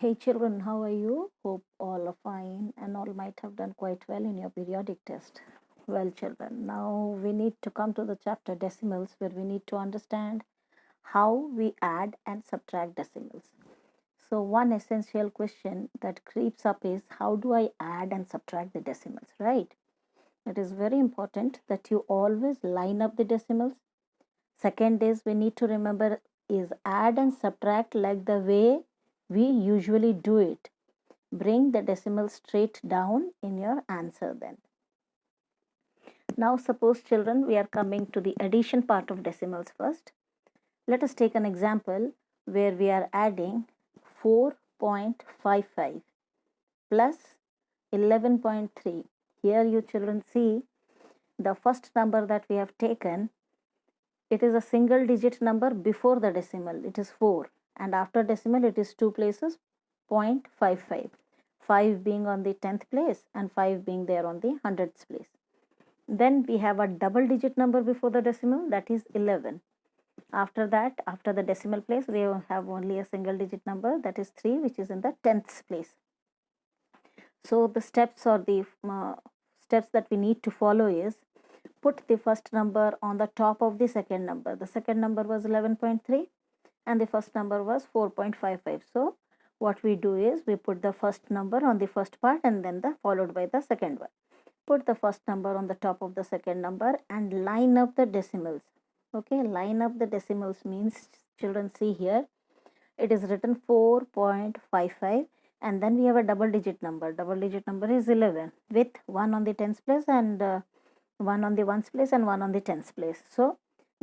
Hey children, how are you? Hope all are fine and all might have done quite well in your periodic test. Well, children, now we need to come to the chapter decimals where we need to understand how we add and subtract decimals. So, one essential question that creeps up is how do I add and subtract the decimals, right? It is very important that you always line up the decimals. Second is we need to remember is add and subtract like the way we usually do it. Bring the decimal straight down in your answer then. Now suppose children we are coming to the addition part of decimals first. Let us take an example where we are adding 4.55 plus 11.3. Here you children see the first number that we have taken, it is a single digit number before the decimal, it is 4, and after decimal it is 2 places 0.55, 5 being on the 10th place and 5 being there on the 100th place. Then we have a double digit number before the decimal, that is 11. After that, after the decimal place, we have only a single digit number, that is 3, which is in the 10th place. So the steps or the steps that we need to follow is put the first number on the top of the second number. The second number was 11.3 and the first number was 4.55. So what we do is we put the first number on the first part and then the followed by the second one. Put the first number on the top of the second number and line up the decimals. Okay, line up the decimals means children see here it is written 4.55 and then we have a double digit number. Double digit number is 11 with 1 on the 10th place and 1 on the 1st place and 1 on the 10th place. So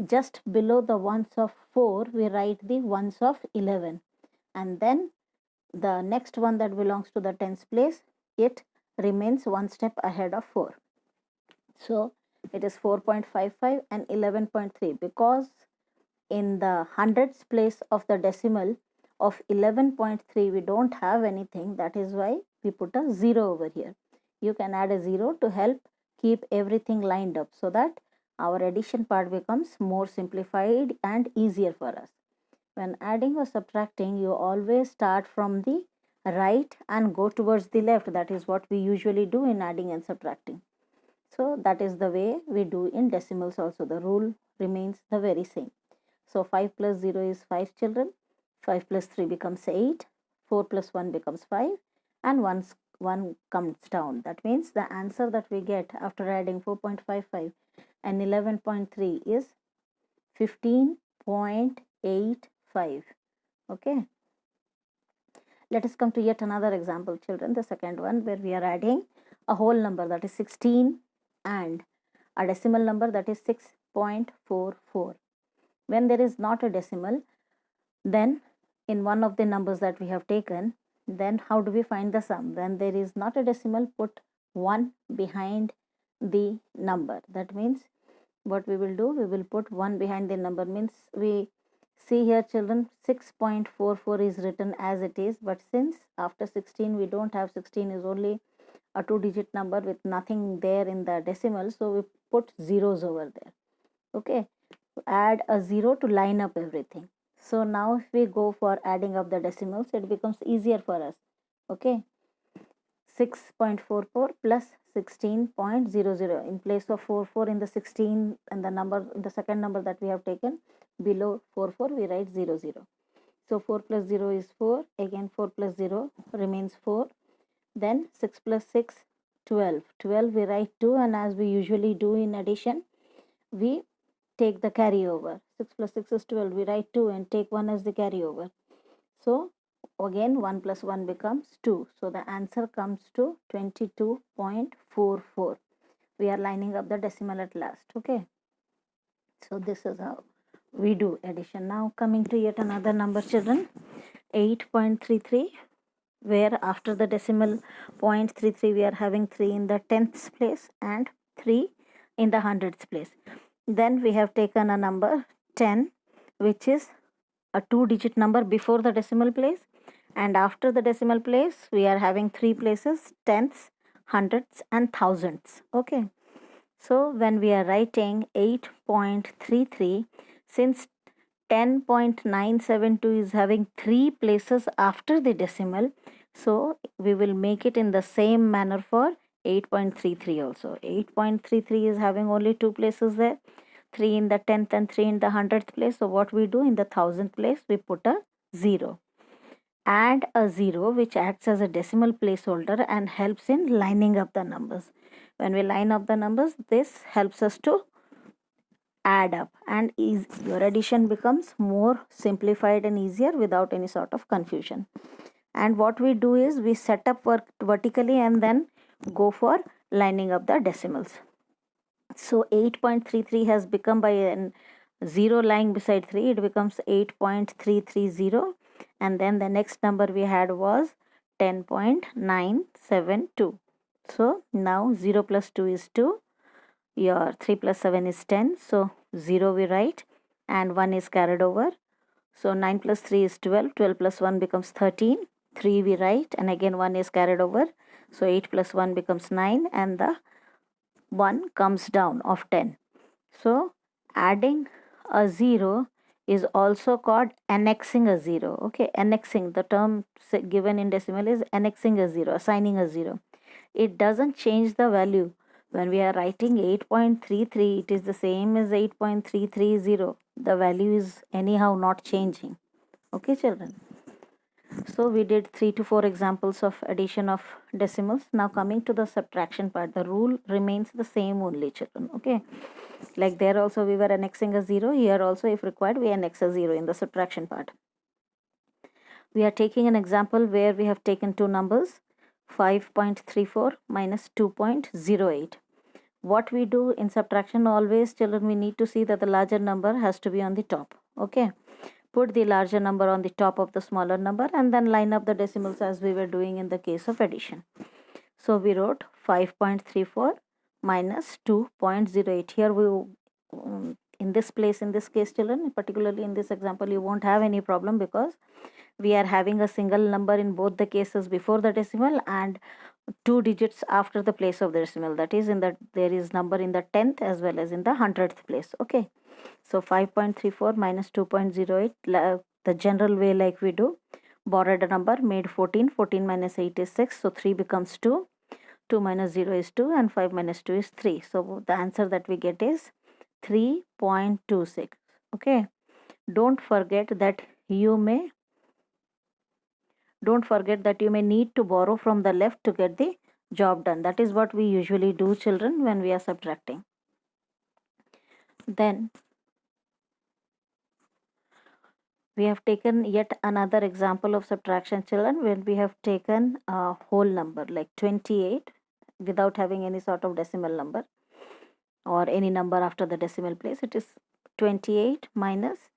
just below the ones of 4 we write the ones of 11 and then the next one that belongs to the 10th place, it remains one step ahead of 4. So it is 4.55 and 11.3 because in the hundredths place of the decimal of 11.3 we don't have anything, that is why we put a 0 over here. You can add a 0 to help keep everything lined up so that our addition part becomes more simplified and easier for us. When adding or subtracting, you always start from the right and go towards the left. That is what we usually do in adding and subtracting. So that is the way we do in decimals also. The rule remains the very same. So 5 plus 0 is 5 children. 5 plus 3 becomes 8. 4 plus 1 becomes 5. And 1 comes down. That means the answer that we get after adding 4.55 and 11.3 is 15.85. Okay. Let us come to yet another example, children. The second one where we are adding a whole number, that is 16, and a decimal number, that is 6.44. When there is not a decimal, then in one of the numbers that we have taken, then how do we find the sum? When there is not a decimal, put 1 behind the number. That means what we will do, we will put 1 behind the number, means we see here children 6.44 is written as it is, but since after 16 we don't have 16 is only a 2-digit number with nothing there in the decimal, so we put zeros over there. Okay, add a 0 to line up everything. So now if we go for adding up the decimals, it becomes easier for us. Okay, 6.44 plus 16.00. In place of 44 in the 16 and the number, the second number that we have taken below 44, we write 00. So 4 plus 0 is 4. Again 4 plus 0 remains 4. Then 6 plus 6, 12. 12 we write 2, and as we usually do in addition, we take the carryover. 6 plus 6 is 12. We write 2 and take 1 as the carryover. So again 1 plus 1 becomes 2. So the answer comes to 22.44. We are lining up the decimal at last. Okay. So this is how we do addition. Now coming to yet another number, children, 8.33, where after the decimal 0.33 we are having 3 in the 10th place and 3 in the 100th place. Then we have taken a number 10, which is a 2-digit number before the decimal place, and after the decimal place we are having 3 places, tenths, hundredths and thousandths. Okay, so when we are writing 8.33, since 10.972 is having 3 places after the decimal, so we will make it in the same manner for 8.33 also. 8.33 is having only 2 places there, 3 in the 10th and 3 in the 100th place. So what we do, in the 1000th place we put a 0. Add a 0 which acts as a decimal placeholder and helps in lining up the numbers. When we line up the numbers, this helps us to add up, and your addition becomes more simplified and easier without any sort of confusion. And what we do is we set up vertically and then go for lining up the decimals. So 8.33 has become, by a 0 lying beside 3, it becomes 8.330, and then the next number we had was 10.972. So now 0 plus 2 is 2, your 3 plus 7 is 10, so 0 we write and 1 is carried over. So 9 plus 3 is 12, 12 plus 1 becomes 13, 3 we write and again 1 is carried over. So 8 plus 1 becomes 9 and the 1 comes down of 10. So adding a 0 is also called annexing a 0. Okay, annexing, the term given in decimal is annexing a 0, assigning a 0. It doesn't change the value. When we are writing 8.33, it is the same as 8.330. The value is anyhow not changing. Okay, children. So we did 3 to 4 examples of addition of decimals. Now coming to the subtraction part, the rule remains the same only, children. Okay, like there also we were annexing a 0. Here also, if required, we annex a 0 in the subtraction part. We are taking an example where we have taken two numbers, 5.34 minus 2.08. What we do in subtraction, always, children, we need to see that the larger number has to be on the top. Okay, put the larger number on the top of the smaller number and then line up the decimals as we were doing in the case of addition. So we wrote 5.34 minus 2.08. Here we in this place, in this case, children, particularly in this example, you won't have any problem because we are having a single number in both the cases before the decimal and 2 digits after the place of the decimal. That is, in that there is number in the 10th as well as in the 100th place. Okay, so 5.34 minus 2.08, the general way, like we do, borrowed a number, made 14, 14 minus 8 is 6, so 3 becomes 2, 2 minus 0 is 2 and 5 minus 2 is 3. So the answer that we get is 3.26. Okay, don't forget that you may need to borrow from the left to get the job done. That is what we usually do, children, when we are subtracting. Then we have taken yet another example of subtraction, children, when we have taken a whole number like 28 without having any sort of decimal number or any number after the decimal place. It is 28 minus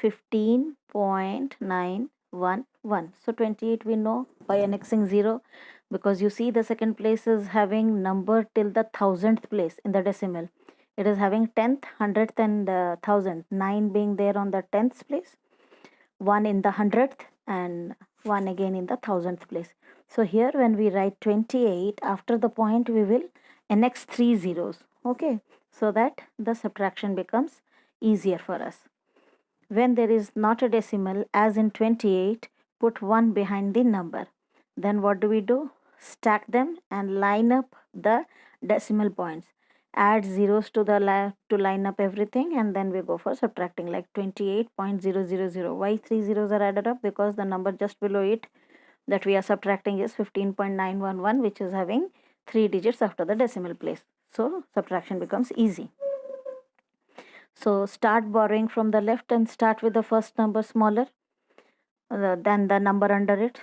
15.911. So 28 we know by annexing 0, because you see the second place is having number till the 1000th place in the decimal. It is having 10th, 100th and 1000, 9 being there on the 10th place, 1 in the 100th and 1 again in the 1000th place. So here when we write 28, after the point we will annex 3 zeros. Okay, so that the subtraction becomes easier for us. When there is not a decimal, as in 28, put 1 behind the number. Then what do we do? Stack them and line up the decimal points. Add zeros to the to line up everything, and then we go for subtracting, like 28.000. Why 3 zeros are added up? Because the number just below it that we are subtracting is 15.911, which is having 3 digits after the decimal place. So subtraction becomes easy. So start borrowing from the left and start with the first number smaller than the number under it.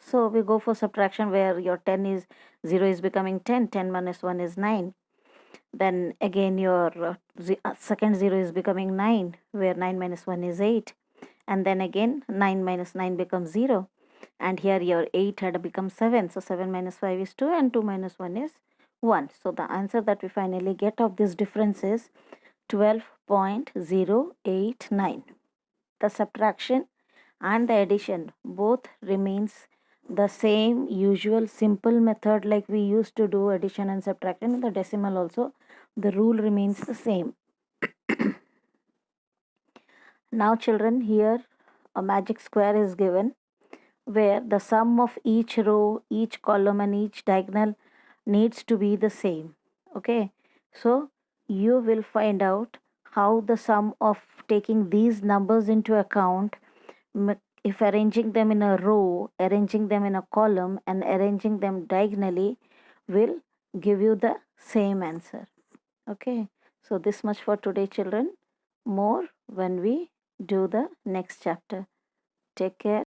So we go for subtraction where your 0 is becoming 10, 10 minus 1 is 9. Then again your second 0 is becoming 9, where 9 minus 1 is 8. And then again 9 minus 9 becomes 0. And here your 8 had become 7. So 7 minus 5 is 2 and 2 minus 1 is 1. So the answer that we finally get of this difference is 12.089. The subtraction and the addition both remains the same usual simple method like we used to do addition and subtraction. In the decimal also the rule remains the same. Now children, here a magic square is given where the sum of each row, each column and each diagonal needs to be the same. Okay, so you will find out how the sum of taking these numbers into account, if arranging them in a row, arranging them in a column and arranging them diagonally will give you the same answer. Okay, so this much for today children. More when we do the next chapter. Take care.